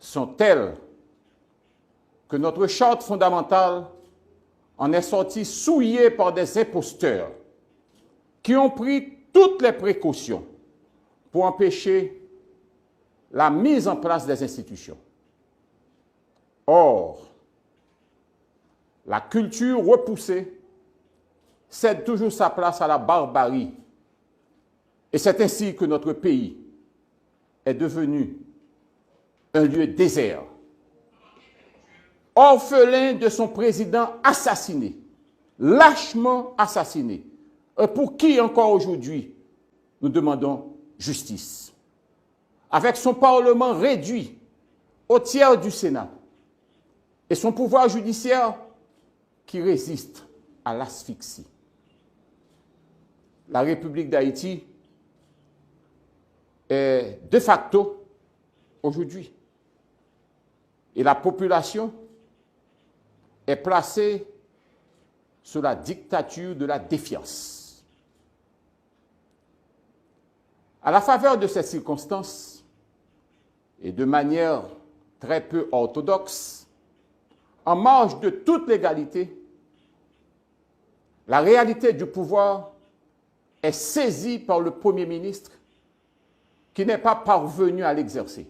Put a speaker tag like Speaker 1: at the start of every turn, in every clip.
Speaker 1: sont telles que notre charte fondamentale en est sortie souillée par des imposteurs qui ont pris toutes les précautions pour empêcher la mise en place des institutions. Or, la culture repoussée cède toujours sa place à la barbarie. Et c'est ainsi que notre pays est devenu un lieu désert, orphelin de son président assassiné, lâchement assassiné, pour qui encore aujourd'hui nous demandons justice. Avec son Parlement réduit au tiers du Sénat et son pouvoir judiciaire qui résiste à l'asphyxie. La République d'Haïti est de facto aujourd'hui. Et la population est placée sous la dictature de la défiance. À la faveur de ces circonstances, et de manière très peu orthodoxe, en marge de toute légalité, la réalité du pouvoir est saisie par le Premier ministre qui n'est pas parvenu à l'exercer.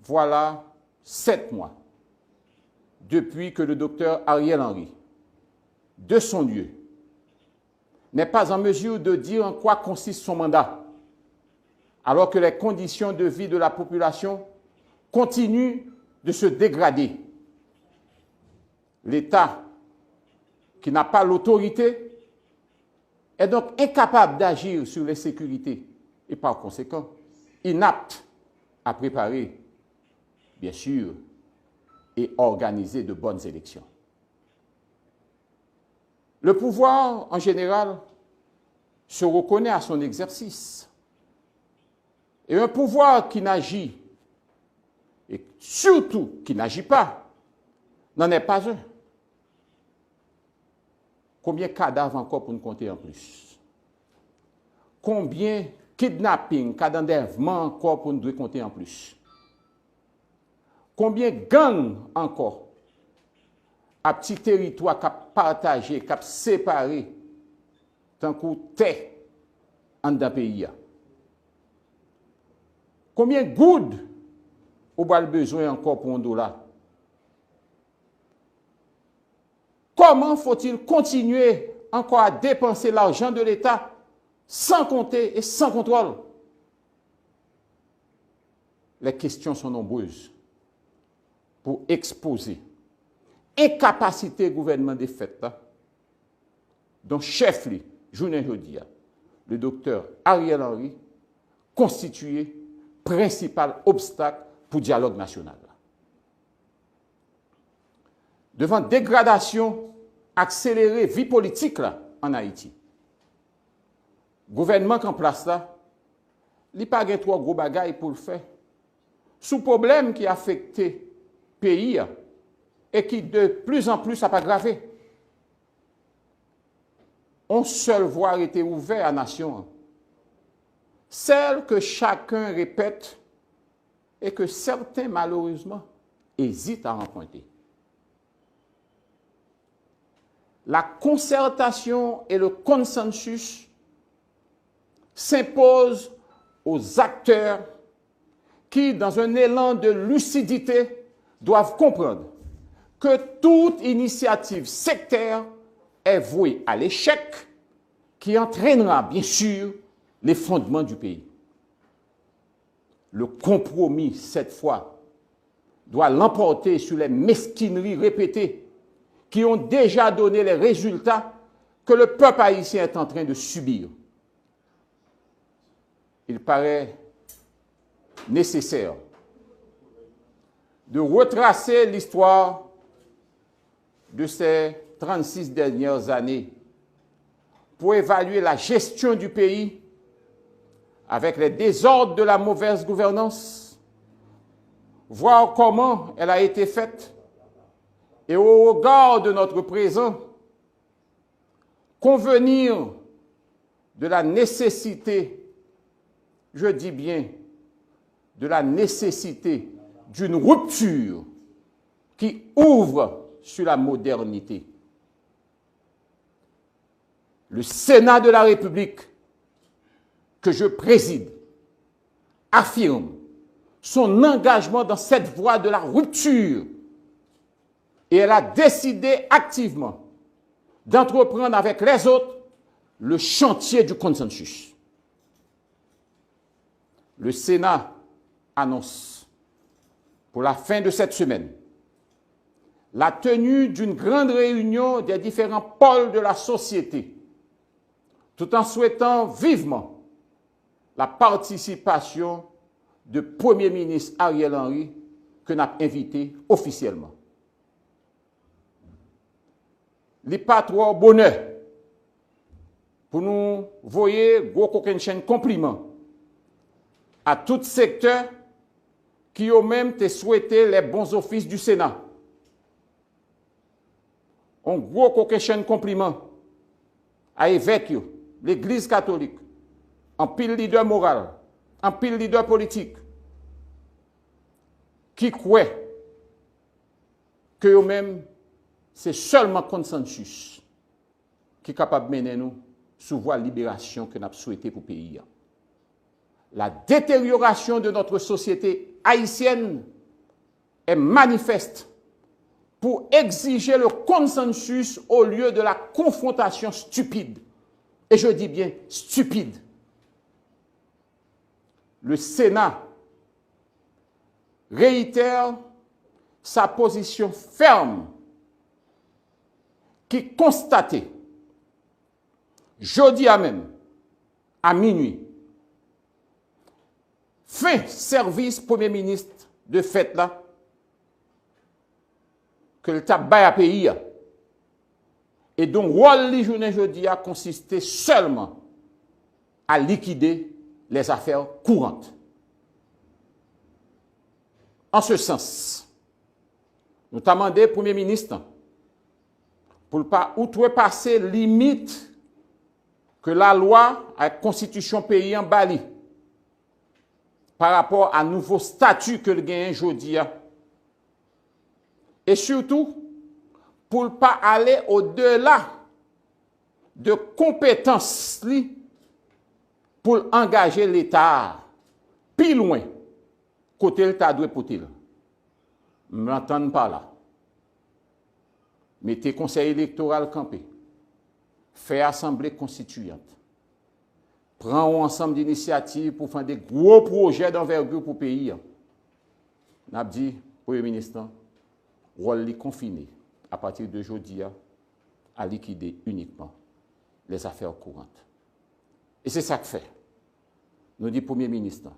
Speaker 1: Voilà 7 mois depuis que le docteur Ariel Henry, de son lieu, n'est pas en mesure de dire en quoi consiste son mandat, alors que les conditions de vie de la population continuent de se dégrader. L'État, qui n'a pas l'autorité, est donc incapable d'agir sur les sécurités et par conséquent inapte à préparer, bien sûr, et organiser de bonnes élections. Le pouvoir, en général, se reconnaît à son exercice. Et un pouvoir qui n'agit, et surtout qui n'agit pas, n'en est pas un. Combien de cadavres encore pour nous compter en plus? Combien de kidnapping, cas d'enlèvement encore pour nous compter en plus? Combien de gangs encore à petit territoire qui a partagé, qui a séparé, tant qu'on t'est en un pays? Combien de gouttes on a besoin encore pour un dollar? Comment faut-il continuer encore à dépenser l'argent de l'État sans compter et sans contrôle? Les questions sont nombreuses pour exposer incapacité gouvernement des fêtes, dont chef, journée jeudi, le docteur Ariel Henry, constitué principal obstacle pour le dialogue national. Devant dégradation accélérée vie politique là, en Haïti, le gouvernement qui en place là, il n'y a pas trop gros bagailles pour le faire. Sous problème qui a affecté le pays et qui de plus en plus a pas aggravé. Une seule voie était ouverte à la nation. Celle que chacun répète et que certains, malheureusement, hésitent à emprunter. La concertation et le consensus s'imposent aux acteurs qui, dans un élan de lucidité, doivent comprendre que toute initiative sectaire est vouée à l'échec qui entraînera, bien sûr, les fondements du pays. Le compromis, cette fois, doit l'emporter sur les mesquineries répétées qui ont déjà donné les résultats que le peuple haïtien est en train de subir. Il paraît nécessaire de retracer l'histoire de ces 36 dernières années pour évaluer la gestion du pays avec les désordres de la mauvaise gouvernance, voir comment elle a été faite et au regard de notre présent, convenir de la nécessité, je dis bien, de la nécessité d'une rupture qui ouvre sur la modernité. Le Sénat de la République que je préside affirme son engagement dans cette voie de la rupture et elle a décidé activement d'entreprendre avec les autres le chantier du consensus. Le Sénat annonce pour la fin de cette semaine la tenue d'une grande réunion des différents pôles de la société, tout en souhaitant vivement la participation du Premier ministre Ariel Henry que nous avons invité officiellement. Les patrons bonheur pour nous voyer gros coquin chaîne compliment à tout secteur qui ont même souhaité les bons offices du Sénat. Un gros coquin chaîne compliment à évêque, l'Église catholique, en pile leader moral, en pile leader politique, qui croient que eux-mêmes, c'est seulement consensus qui est capable de mener nous sous voie libération que nous avons souhaité pour le pays. La détérioration de notre société haïtienne est manifeste pour exiger le consensus au lieu de la confrontation stupide. Et je dis bien stupide. Le Sénat réitère sa position ferme qui constatait, jeudi à même, à minuit, fin service Premier ministre de fête là, que le tabac à pays, et donc rôle li journée jeudi a consisté seulement à liquider les affaires courantes. En ce sens, nous avons demandé au Premier ministre pour ne pas outrepasser limite que la loi à la constitution pays en Bali par rapport à nouveau statut que le gagne aujourd'hui. Et surtout, pour ne pas aller au-delà de compétences pour engager l'État plus loin côté l'État doit porter. Je ne m'entends pas là. Mettez conseil électoral campé. Fait assemblée constituante. Prends ensemble d'initiatives pour faire des gros projets d'envergure pour le pays. N'a dit, Premier ministre, rôle confiné à partir de aujourd'hui à liquider uniquement les affaires courantes. Et c'est ça que fait. Nous dit Premier ministre.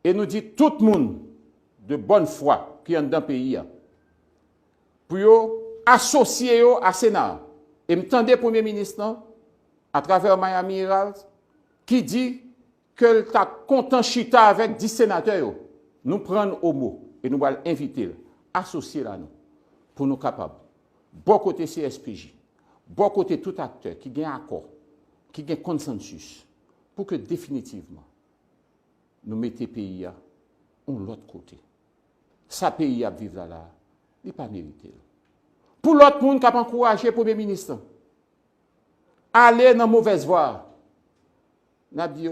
Speaker 1: Et nous dit tout le monde de bonne foi qui est dans le pays pour associer à Sénat. Et m'tendez Premier ministre à travers Miami Herald qui dit que ta content chita avec 10 sénateurs. Nous prenons au mot et nous allons inviter associer là nous pour nous capables. Bon côté CSPJ, bon côté tout acteur qui gagne accord, qui gagne consensus pour que définitivement nous mettions le pays à l'autre côté. Ça pays à vivre là, il n'est pas mérité. Pour l'autre monde qui a encouragé le Premier ministre, aller dans la mauvaise voie, n'a dit,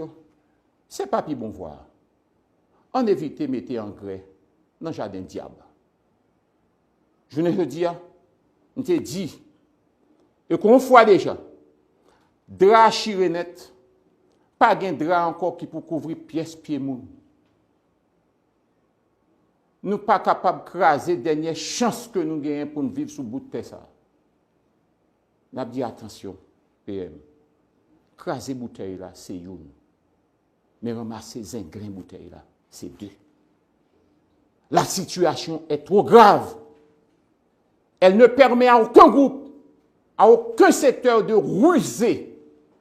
Speaker 1: c'est pas plus bon voir. On évite de mettre engrais dans le jardin diable. Je ne dis, on te dit, et qu'on voit déjà, drap chirenet, pas de drap encore qui peut couvrir pièce pied moun. Nous ne sommes pas capables de craser la dernière chance que nous gagnons pour nous vivre sous bout de terre. Nous avons dit attention, PM. Craser bouteille là, c'est une. Mais ramasser zinglin bouteille là, c'est deux. La situation est trop grave. Elle ne permet à aucun groupe, à aucun secteur de ruser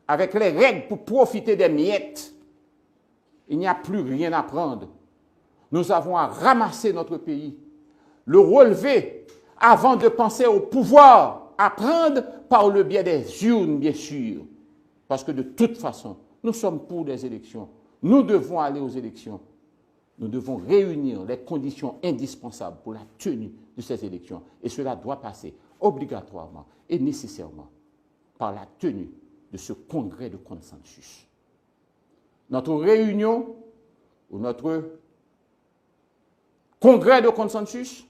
Speaker 1: avec les règles pour profiter des miettes. Il n'y a plus rien à prendre. Nous avons à ramasser notre pays, le relever avant de penser au pouvoir, à prendre par le biais des urnes, bien sûr. Parce que de toute façon, nous sommes pour des élections. nous devons aller aux élections. Nous devons réunir les conditions indispensables pour la tenue de ces élections. Et cela doit passer obligatoirement et nécessairement par la tenue de ce congrès de consensus. Notre réunion ou notre congrès de consensus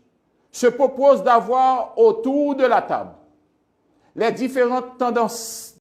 Speaker 1: se propose d'avoir autour de la table les différentes tendances